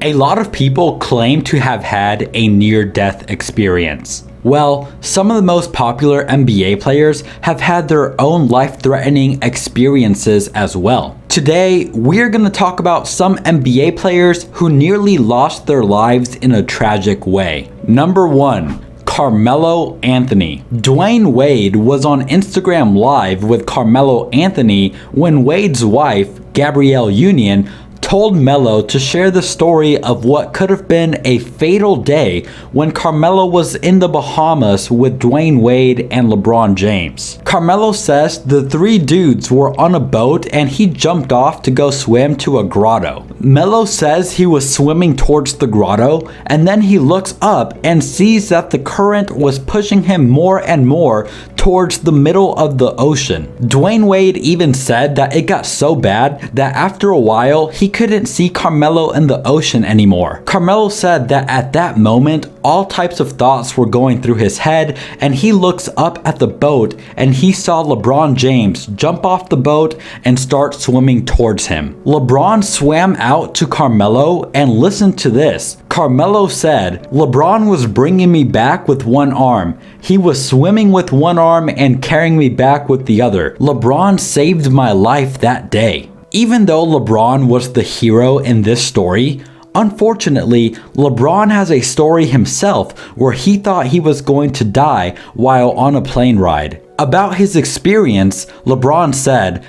A lot of people claim to have had a near-death experience. Well, some of the most popular NBA players have had their own life-threatening experiences as well. Today, we're going to talk about some NBA players who nearly lost their lives in a tragic way. Number 1. Carmelo Anthony. Dwayne Wade was on Instagram Live with Carmelo Anthony when Wade's wife, Gabrielle Union, told Melo to share the story of what could have been a fatal day when Carmelo was in the Bahamas with Dwayne Wade and LeBron James. Carmelo says the three dudes were on a boat and he jumped off to go swim to a grotto. Melo says he was swimming towards the grotto and then he looks up and sees that the current was pushing him more and more towards the middle of the ocean. Dwayne Wade even said that it got so bad that after a while he couldn't see Carmelo in the ocean anymore. Carmelo said that at that moment all types of thoughts were going through his head and he looks up at the boat and he saw LeBron James jump off the boat and start swimming towards him. LeBron swam out to Carmelo and listen to this. Carmelo said, "LeBron was bringing me back with one arm. He was swimming with one arm and carrying me back with the other. LeBron saved my life that day." Even though LeBron was the hero in this story, unfortunately, LeBron has a story himself where he thought he was going to die while on a plane ride. About his experience, LeBron said,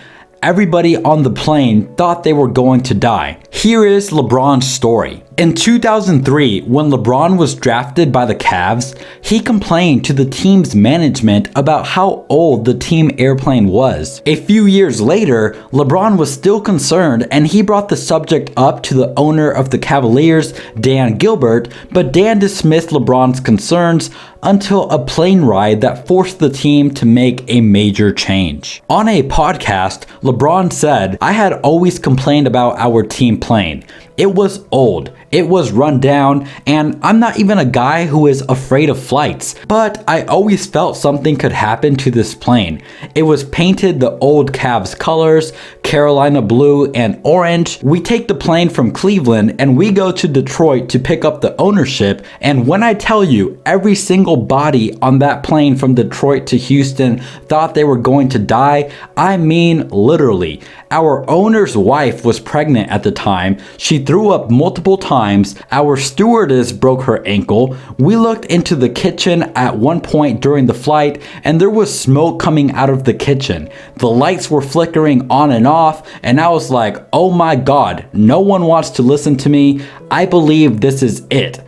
"Everybody on the plane thought they were going to die." Here is LeBron's story. In 2003, when LeBron was drafted by the Cavs, he complained to the team's management about how old the team airplane was. A few years later, LeBron was still concerned and he brought the subject up to the owner of the Cavaliers, Dan Gilbert, but Dan dismissed LeBron's concerns until a plane ride that forced the team to make a major change. On a podcast, LeBron said, "I had always complained about our team plane. It was old, it was run down, and I'm not even a guy who is afraid of flights, but I always felt something could happen to this plane. It was painted the old Cavs colors, Carolina blue and orange. We take the plane from Cleveland and we go to Detroit to pick up the ownership, and when I tell you every single body on that plane from Detroit to Houston thought they were going to die, I mean literally. Our owner's wife was pregnant at the time. She threw up multiple times. Our stewardess broke her ankle. We looked into the kitchen at one point during the flight and there was smoke coming out of the kitchen. The lights were flickering on and off and I was like, oh my God, no one wants to listen to me. I believe this is it.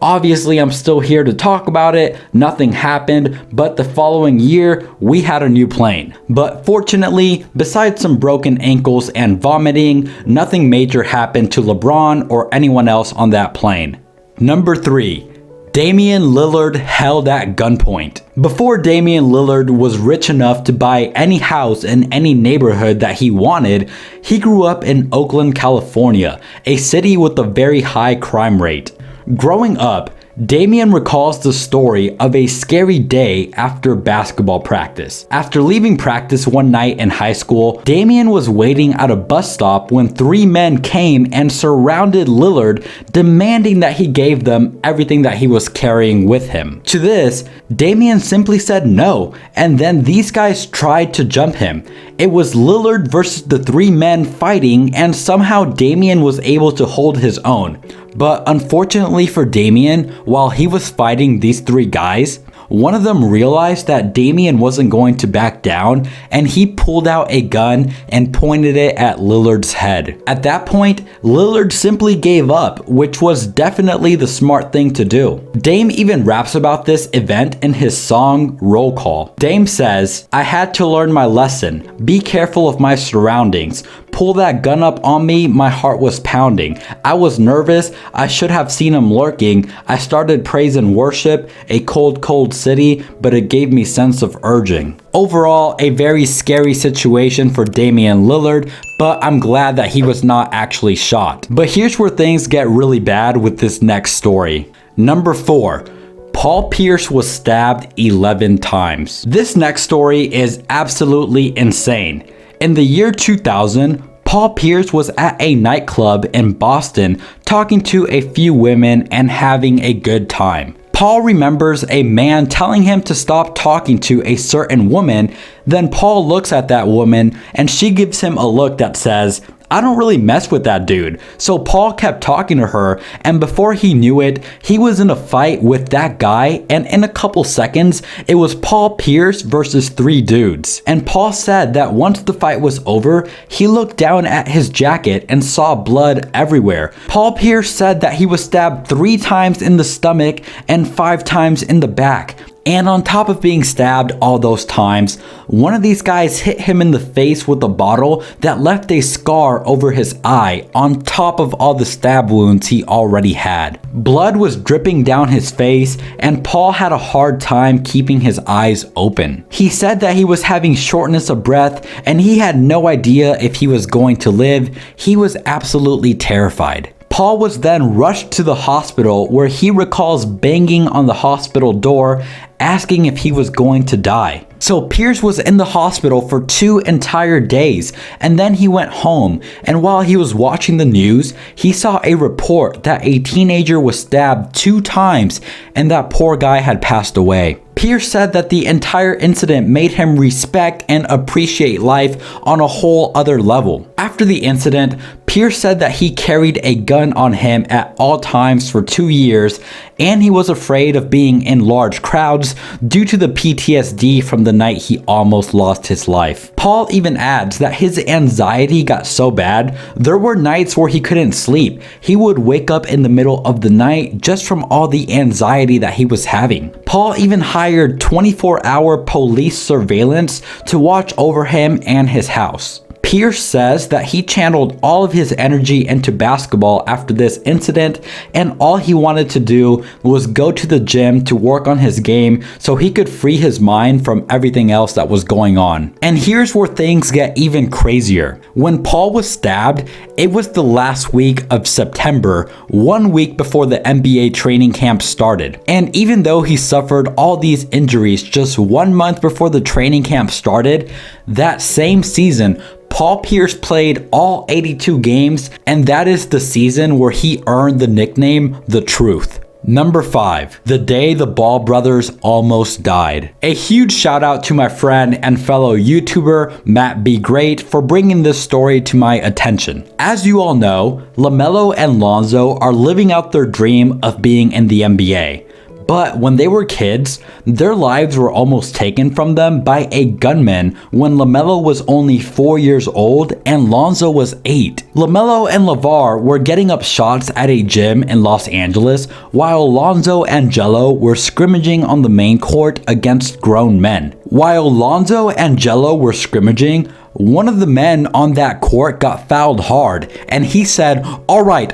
Obviously, I'm still here to talk about it. Nothing happened, but the following year, we had a new plane. But fortunately, besides some broken ankles and vomiting, nothing major happened to LeBron or anyone else on that plane. Number 3. Damian Lillard held at gunpoint. Before Damian Lillard was rich enough to buy any house in any neighborhood that he wanted, he grew up in Oakland, California, a city with a very high crime rate. Growing up, Damian recalls the story of a scary day after basketball practice. After leaving practice one night in high school, Damian was waiting at a bus stop when 3 men came and surrounded Lillard, demanding that he gave them everything that he was carrying with him. To this, Damian simply said no, and then these guys tried to jump him. It was Lillard versus the 3 men fighting, and somehow Damian was able to hold his own. But unfortunately for Damian, while he was fighting these 3 guys, one of them realized that Damian wasn't going to back down and he pulled out a gun and pointed it at Lillard's head. At that point, Lillard simply gave up, which was definitely the smart thing to do. Dame even raps about this event in his song Roll Call. Dame says, "I had to learn my lesson. Be careful of my surroundings. Pull that gun up on me, my heart was pounding. I was nervous, I should have seen him lurking. I started praise and worship, a cold, cold city, but it gave me sense of urging." Overall, a very scary situation for Damian Lillard, but I'm glad that he was not actually shot. But here's where things get really bad with this next story. Number 4. Paul Pierce was stabbed 11 times. This next story is absolutely insane. In the year 2000, Paul Pierce was at a nightclub in Boston talking to a few women and having a good time. Paul remembers a man telling him to stop talking to a certain woman. Then Paul looks at that woman and she gives him a look that says, "I don't really mess with that dude." So Paul kept talking to her, and before he knew it, he was in a fight with that guy, and in a couple seconds, it was Paul Pierce versus 3 dudes. And Paul said that once the fight was over, he looked down at his jacket and saw blood everywhere. Paul Pierce said that he was stabbed 3 times in the stomach and 5 times in the back. And on top of being stabbed all those times, one of these guys hit him in the face with a bottle that left a scar over his eye on top of all the stab wounds he already had. Blood was dripping down his face, and Paul had a hard time keeping his eyes open. He said that he was having shortness of breath and he had no idea if he was going to live. He was absolutely terrified. Paul was then rushed to the hospital where he recalls banging on the hospital door asking if he was going to die. So Pierce was in the hospital for 2 entire days, and then he went home, and while he was watching the news, he saw a report that a teenager was stabbed 2 times and that poor guy had passed away. Pierce said that the entire incident made him respect and appreciate life on a whole other level. After the incident, Pierce said that he carried a gun on him at all times for 2 years, and he was afraid of being in large crowds due to the PTSD from the night he almost lost his life. Paul even adds that his anxiety got so bad, there were nights where he couldn't sleep. He would wake up in the middle of the night just from all the anxiety that he was having. Paul even hired 24-hour police surveillance to watch over him and his house. Pierce says that he channeled all of his energy into basketball after this incident, and all he wanted to do was go to the gym to work on his game so he could free his mind from everything else that was going on. And here's where things get even crazier. When Paul was stabbed, it was the last week of September, 1 week before the NBA training camp started. And even though he suffered all these injuries just 1 month before the training camp started, that same season, Paul Pierce played all 82 games, and that is the season where he earned the nickname The Truth. Number 5, the day the Ball brothers almost died. A huge shout out to my friend and fellow YouTuber mattbegreat for bringing this story to my attention. As you all know, LaMelo and Lonzo are living out their dream of being in the NBA. But when they were kids, their lives were almost taken from them by a gunman when LaMelo was only 4 years old and Lonzo was 8. LaMelo and LeVar were getting up shots at a gym in Los Angeles while Lonzo and Jello were scrimmaging on the main court against grown men. While Lonzo and Jello were scrimmaging, one of the men on that court got fouled hard, and he said, all right,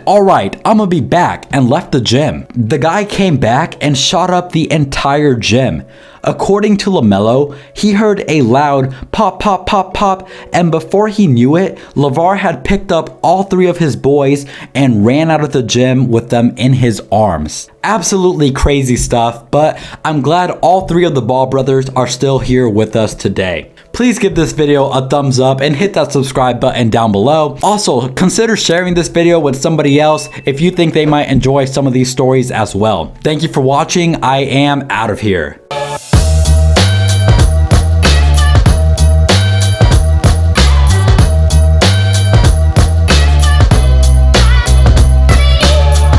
I'ma be back," and left the gym. The guy came back and shot up the entire gym. According to LaMelo, he heard a loud pop, pop, pop, pop, and before he knew it, LeVar had picked up all 3 of his boys and ran out of the gym with them in his arms. Absolutely crazy stuff, but I'm glad all 3 of the Ball brothers are still here with us today. Please give this video a thumbs up and hit that subscribe button down below. Also, consider sharing this video with somebody else if you think they might enjoy some of these stories as well. Thank you for watching. I am out of here.